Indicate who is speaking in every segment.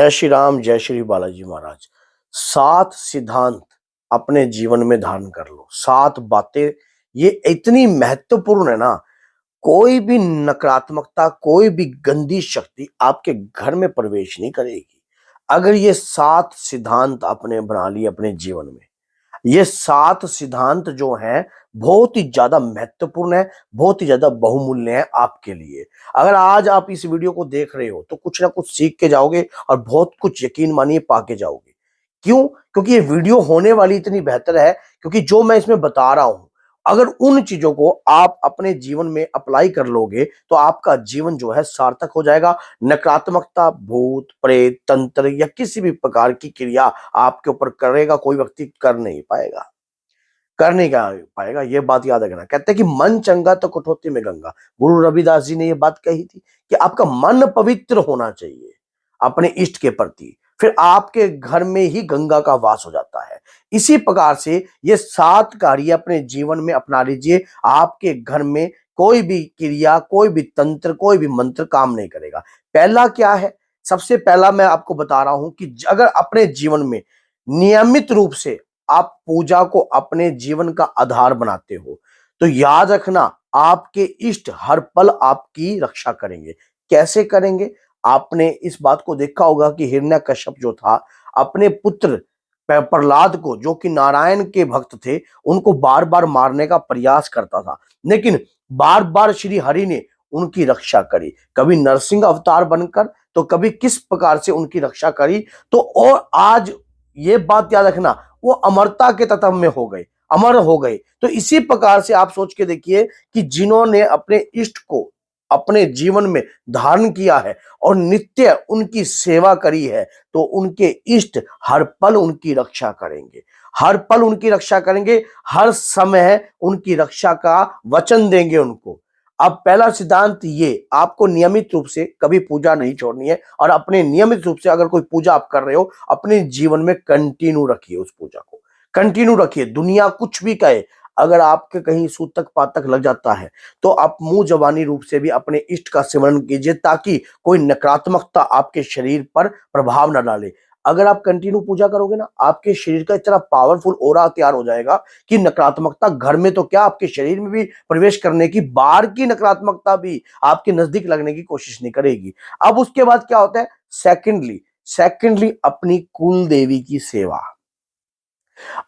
Speaker 1: जय श्री राम, जय श्री बालाजी महाराज। 7 सिद्धांत अपने जीवन में धारण कर लो। 7 बातें ये इतनी महत्वपूर्ण है ना। कोई भी नकारात्मकता, कोई भी गंदी शक्ति आपके घर में प्रवेश नहीं करेगी अगर ये 7 सिद्धांत आपने बना लिए अपने जीवन में। ये 7 सिद्धांत जो हैं बहुत ही ज्यादा महत्वपूर्ण है, बहुत ही ज्यादा बहुमूल्य है आपके लिए। अगर आज आप इस वीडियो को देख रहे हो तो कुछ ना कुछ सीख के जाओगे और बहुत कुछ यकीन मानिए पाके जाओगे। क्यों? क्योंकि ये वीडियो होने वाली इतनी बेहतर है, क्योंकि जो मैं इसमें बता रहा हूं अगर उन चीजों को आप अपने जीवन में अप्लाई कर लोगे तो आपका जीवन जो है सार्थक हो जाएगा। नकारात्मकता, भूत प्रेत, तंत्र या किसी भी प्रकार की क्रिया आपके ऊपर करेगा कोई व्यक्ति कर नहीं पाएगा, कर नहीं पाएगा। ये बात याद रखना। कहते हैं कि मन चंगा तो कटौती में गंगा। गुरु रविदास जी ने ये बात कही थी कि आपका मन पवित्र होना चाहिए अपने इष्ट के प्रति, फिर आपके घर में ही गंगा का वास हो जाता है। इसी प्रकार से ये 7 कार्य अपने जीवन में अपना लीजिए। आपके घर में कोई भी क्रिया, कोई भी तंत्र, कोई भी मंत्र काम नहीं करेगा। पहला क्या है? सबसे पहला मैं आपको बता रहा हूं कि अगर अपने जीवन में नियमित रूप से आप पूजा को अपने जीवन का आधार बनाते हो तो याद रखना आपके इष्ट हर पल आपकी रक्षा करेंगे। कैसे करेंगे? आपने इस बात को देखा होगा कि हिरण्यकश्यप जो था अपने पुत्र प्रहलाद को, जो कि नारायण के भक्त थे, उनको बार बार मारने का प्रयास करता था, लेकिन बार बार श्री हरि ने उनकी रक्षा करी। कभी नरसिंह अवतार बनकर तो कभी किस प्रकार से उनकी रक्षा करी। तो और आज ये बात याद रखना वो अमरता के तत्व में हो गए, अमर हो गए। तो इसी प्रकार से आप सोच के देखिए कि जिन्होंने अपने इष्ट को अपने जीवन में धारण किया है और नित्य उनकी सेवा करी है तो उनके इष्ट हर पल उनकी रक्षा करेंगे, हर पल उनकी रक्षा करेंगे, हर समय उनकी रक्षा का वचन देंगे उनको। अब पहला सिद्धांत ये, आपको नियमित रूप से कभी पूजा नहीं छोड़नी है और अपने नियमित रूप से अगर कोई पूजा आप कर रहे हो अपने जीवन में कंटिन्यू रखिए, उस पूजा को कंटिन्यू रखिए। दुनिया कुछ भी कहे, अगर आपके कहीं सूतक पातक लग जाता है तो आप मुंह जबानी रूप से भी अपने इष्ट का सिमरन कीजिए ताकि कोई नकारात्मकता आपके शरीर पर प्रभाव न डाले। अगर आप कंटिन्यू पूजा करोगे ना, आपके शरीर का इतना पावरफुल ऑरा तैयार हो जाएगा कि नकारात्मकता घर में तो क्या आपके शरीर में भी प्रवेश करने की, बाहर की नकारात्मकता भी आपके नजदीक लगने की कोशिश नहीं करेगी। अब उसके बाद क्या होता है? सेकेंडली अपनी कुल देवी की सेवा।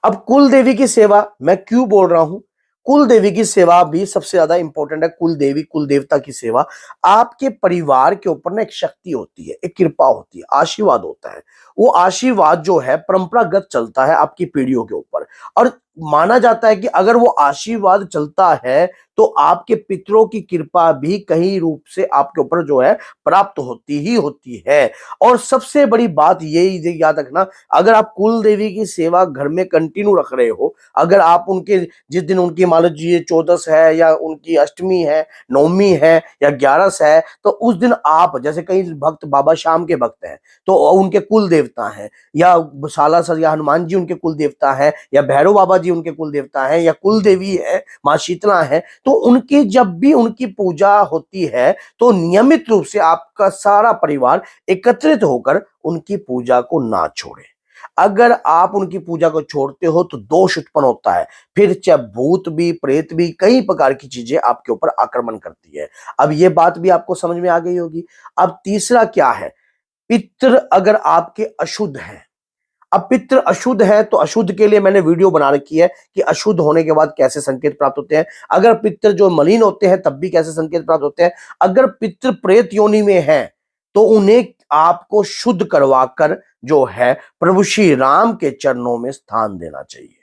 Speaker 1: अब कुल देवी की सेवा मैं क्यों बोल रहा हूं? कुल देवी की सेवा भी सबसे ज्यादा इंपॉर्टेंट है। कुल देवी, कुल देवता की सेवा। आपके परिवार के ऊपर ना एक शक्ति होती है, एक कृपा होती है, आशीर्वाद होता है। वो आशीर्वाद जो है परंपरागत चलता है आपकी पीढ़ियों के ऊपर, और माना जाता है कि अगर वो आशीर्वाद चलता है तो आपके पितरों की कृपा भी कहीं रूप से आपके ऊपर जो है प्राप्त होती ही होती है। और सबसे बड़ी बात यही याद रखना, अगर आप कुल देवी की सेवा घर में कंटिन्यू रख रहे हो, अगर आप उनके जिस दिन उनकी मान लीजिए चौदस है या उनकी अष्टमी है, नवमी है या 11 है, तो उस दिन आप, जैसे कई भक्त बाबा श्याम के भक्त हैं तो उनके कुल देवता हैं, या सालासर या हनुमान जी उनके कुल देवता है, या भैरव बाबा जी उनके कुल देवता है, या कुल देवी है माँ शीतला है, तो उनकी जब भी उनकी पूजा होती है तो नियमित रूप से आपका सारा परिवार एकत्रित होकर उनकी पूजा को ना छोड़े। अगर आप उनकी पूजा को छोड़ते हो तो दोष उत्पन्न होता है, फिर चाहे भूत भी, प्रेत भी, कई प्रकार की चीजें आपके ऊपर आक्रमण करती है। अब ये बात भी आपको समझ में आ गई होगी। अब तीसरा क्या है? पितृ अगर आपके अशुद्ध हैं, अब पितृ अशुद्ध है तो अशुद्ध के लिए मैंने वीडियो बना रखी है कि अशुद्ध होने के बाद कैसे संकेत प्राप्त होते हैं, अगर पितृ जो मलिन होते हैं तब भी कैसे संकेत प्राप्त होते हैं, अगर पितृ प्रेत योनि में है तो उन्हें आपको शुद्ध करवाकर जो है प्रभु श्री राम के चरणों में स्थान देना चाहिए।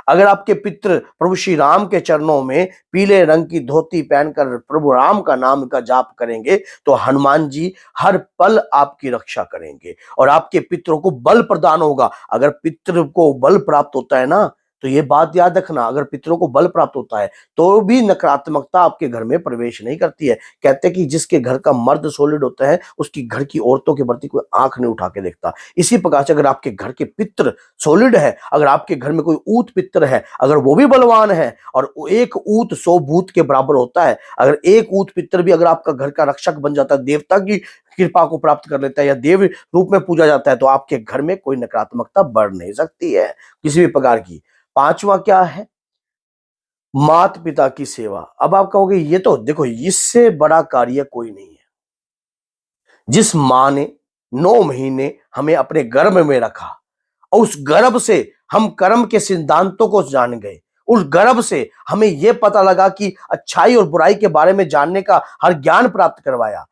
Speaker 1: अगर आपके पितृ प्रभु श्री राम के चरणों में पीले रंग की धोती पहनकर प्रभु राम का नाम का जाप करेंगे तो हनुमान जी हर पल आपकी रक्षा करेंगे और आपके पितरों को बल प्रदान होगा। अगर पितृ को बल प्राप्त होता है ना तो ये बात याद रखना, अगर पितरों को बल प्राप्त होता है तो भी नकारात्मकता आपके घर में प्रवेश नहीं करती है। कहते हैं कि जिसके घर का मर्द सॉलिड होता है उसकी घर की औरतों के प्रति कोई आंख नहीं उठा के देखता। इसी प्रकार से अगर आपके घर के पित्र सॉलिड है, अगर आपके घर में कोई ऊत पित्र है, अगर वो भी बलवान है, और एक ऊत 100 भूत के बराबर होता है, अगर एक ऊत पित्र भी अगर आपका घर का रक्षक बन जाता है, देवता की कृपा को प्राप्त कर लेता है या देव रूप में पूजा जाता है, तो आपके घर में कोई नकारात्मकता बढ़ नहीं सकती है किसी भी प्रकार की। पांचवा क्या है? माता पिता की सेवा। अब आप कहोगे ये तो देखो, इससे बड़ा कार्य कोई नहीं है। जिस मां ने 9 महीने हमें अपने गर्भ में रखा और उस गर्भ से हम कर्म के सिद्धांतों को जान गए, उस गर्भ से हमें यह पता लगा कि अच्छाई और बुराई के बारे में जानने का हर ज्ञान प्राप्त करवाया।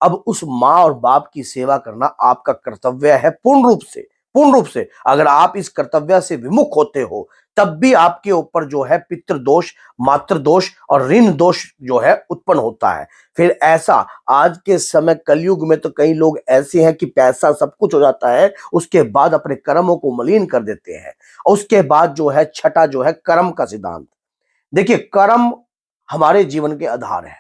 Speaker 1: अब उस माँ और बाप की सेवा करना आपका कर्तव्य है पूर्ण रूप से। पूर्ण रूप से अगर आप इस कर्तव्य से विमुख होते हो तब भी आपके ऊपर जो है पितृ दोष, मातृ दोष और ऋण दोष जो है उत्पन्न होता है। फिर ऐसा आज के समय कलयुग में तो कई लोग ऐसे हैं कि पैसा सब कुछ हो जाता है, उसके बाद अपने कर्मों को मलिन कर देते हैं। उसके बाद जो है छठा जो है कर्म का सिद्धांत। देखिए, कर्म हमारे जीवन के आधार है।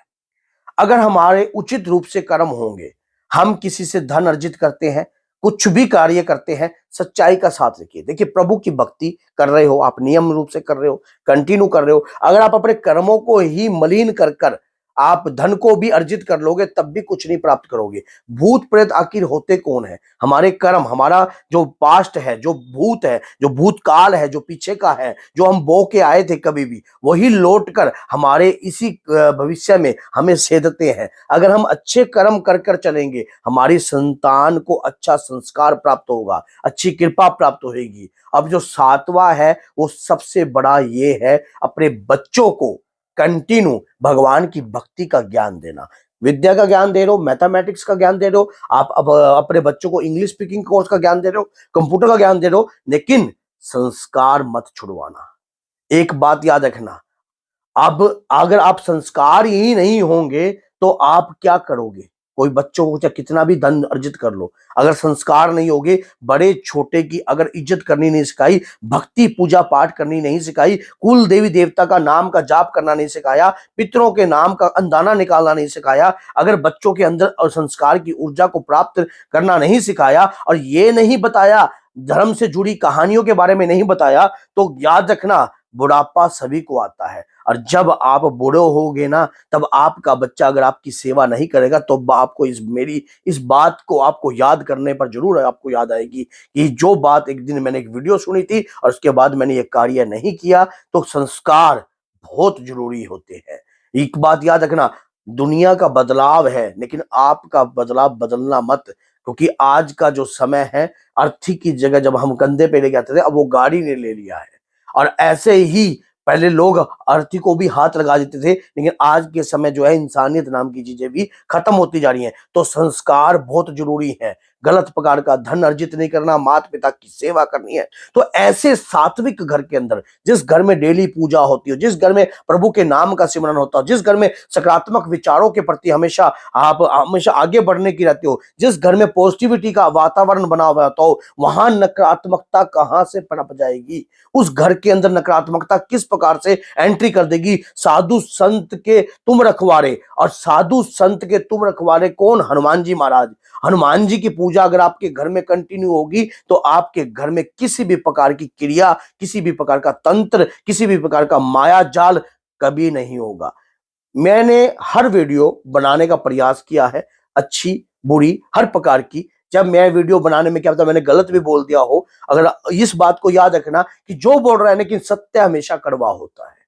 Speaker 1: अगर हमारे उचित रूप से कर्म होंगे, हम किसी से धन अर्जित करते हैं, कुछ भी कार्य करते हैं, सच्चाई का साथ रखिए। देखिए, प्रभु की भक्ति कर रहे हो आप, नियम रूप से कर रहे हो, कंटिन्यू कर रहे हो, अगर आप अपने कर्मों को ही मलिन कर कर आप धन को भी अर्जित कर लोगे तब भी कुछ नहीं प्राप्त करोगे। भूत प्रेत आखिर होते कौन है? हमारे कर्म, हमारा जो पास्ट है, जो भूत है, जो भूतकाल है, जो पीछे का है, जो हम बो के आए थे कभी भी, वही लौट कर हमारे इसी भविष्य में हमें सेधते हैं। अगर हम अच्छे कर्म कर कर चलेंगे, हमारी संतान को अच्छा संस्कार प्राप्त होगा, अच्छी कृपा प्राप्त होगी। अब जो सातवां है वो सबसे बड़ा ये है, अपने बच्चों को कंटिन्यू भगवान की भक्ति का ज्ञान देना। विद्या का ज्ञान दे रहे हो, मैथमेटिक्स का ज्ञान दे रहे हो, आप अब अपने बच्चों को इंग्लिश स्पीकिंग कोर्स का ज्ञान दे रहे हो, कंप्यूटर का ज्ञान दे रहे हो, लेकिन संस्कार मत छुड़वाना। एक बात याद रखना, अब अगर आप संस्कार ही नहीं होंगे तो आप क्या करोगे? कोई बच्चों को चाहे कितना भी धन अर्जित कर लो, अगर संस्कार नहीं होगे, बड़े छोटे की अगर इज्जत करनी नहीं सिखाई, भक्ति पूजा पाठ करनी नहीं सिखाई, कुल देवी देवता का नाम का जाप करना नहीं सिखाया, पितरों के नाम का अंदाना निकालना नहीं सिखाया, अगर बच्चों के अंदर और संस्कार की ऊर्जा को प्राप्त करना नहीं सिखाया और ये नहीं बताया, धर्म से जुड़ी कहानियों के बारे में नहीं बताया, तो याद रखना बुढ़ापा सभी को आता है। और जब आप बूढ़े होगे ना, तब आपका बच्चा अगर आपकी सेवा नहीं करेगा तो आपको इस बात को आपको याद करने पर जरूर आपको याद आएगी कि जो बात एक दिन मैंने एक वीडियो सुनी थी और उसके बाद मैंने ये कार्य नहीं किया। तो संस्कार बहुत जरूरी होते हैं। एक बात याद रखना, दुनिया का बदलाव है लेकिन आपका बदलाव बदलना मत, क्योंकि आज का जो समय है, अर्थी की जगह जब हम कंधे पे लेके आते थे, अब वो गाड़ी ने ले लिया है। और ऐसे ही पहले लोग अर्थी को भी हाथ लगा देते थे, लेकिन आज के समय जो है इंसानियत नाम की चीजें भी खत्म होती जा रही हैं। तो संस्कार बहुत जरूरी है। गलत प्रकार का धन अर्जित नहीं करना, माता पिता की सेवा करनी है। तो ऐसे सात्विक घर के अंदर, जिस घर में डेली पूजा होती हो, जिस घर में प्रभु के नाम का सिमरन होता हो, जिस घर में सकारात्मक विचारों के प्रति हमेशा आप हमेशा आगे बढ़ने की रहते हो, जिस घर में पॉजिटिविटी का वातावरण बना हुआ होता हो, वहां नकारात्मकता कहां से पनप जाएगी? उस घर के अंदर नकारात्मकता किस प्रकार से एंट्री कर देगी? साधु संत के तुम रखवारे, और साधु संत के तुम रखवारे कौन? हनुमान जी महाराज। हनुमान जी की पूजा अगर आपके घर में कंटिन्यू होगी तो आपके घर में किसी भी प्रकार की क्रिया, किसी भी प्रकार का तंत्र, किसी भी प्रकार का माया जाल कभी नहीं होगा। मैंने हर वीडियो बनाने का प्रयास किया है, अच्छी बुरी हर प्रकार की। जब मैं वीडियो बनाने में क्या पता मैंने गलत भी बोल दिया हो, अगर इस बात को याद रखना कि जो बोल रहा है लेकिन सत्य हमेशा कड़वा होता है।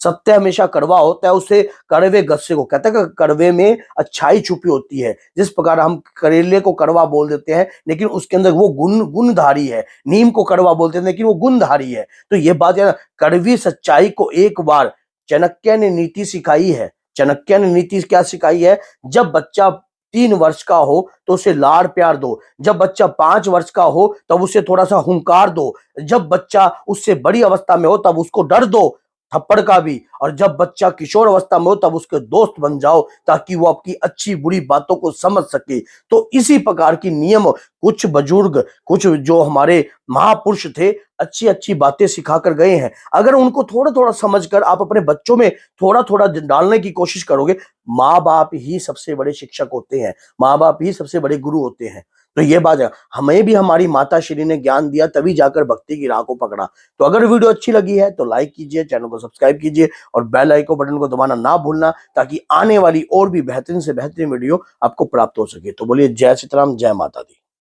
Speaker 1: सत्य हमेशा कड़वा होता है, उसे कड़वे गस्से को कहते हैं कि कड़वे में अच्छाई छुपी होती है। जिस प्रकार हम करेले को कड़वा बोल देते हैं लेकिन उसके अंदर वो गुणधारी है, नीम को कड़वा बोलते हैं लेकिन वो गुणधारी है। तो ये बात है ना, कड़वी सच्चाई को एक बार चाणक्य ने नीति सिखाई है। चाणक्य ने नीति क्या सिखाई है? जब बच्चा 3 वर्ष का हो तो उसे लाड़ प्यार दो, जब बच्चा 5 वर्ष का हो तब उसे थोड़ा सा हुंकार दो, जब बच्चा उससे बड़ी अवस्था में हो तब उसको डर दो, थप्पड़ का भी। और जब बच्चा किशोर अवस्था में हो तब उसके दोस्त बन जाओ, ताकि वो आपकी अच्छी बुरी बातों को समझ सके। तो इसी प्रकार की नियम कुछ बुजुर्ग, कुछ जो हमारे महापुरुष थे, अच्छी अच्छी बातें सिखा कर गए हैं। अगर उनको थोड़ा थोड़ा समझकर आप अपने बच्चों में थोड़ा थोड़ा डालने की कोशिश करोगे, माँ बाप ही सबसे बड़े शिक्षक होते हैं, माँ बाप ही सबसे बड़े गुरु होते हैं। तो ये बात है, हमें भी हमारी माता श्री ने ज्ञान दिया, तभी जाकर भक्ति की राह को पकड़ा। तो अगर वीडियो अच्छी लगी है तो लाइक कीजिए, चैनल को सब्सक्राइब कीजिए और बेल आइकन बटन को दबाना ना भूलना, ताकि आने वाली और भी बेहतरीन से बेहतरीन वीडियो आपको प्राप्त हो सके। तो बोलिए जय सीताराम, जय माता दी।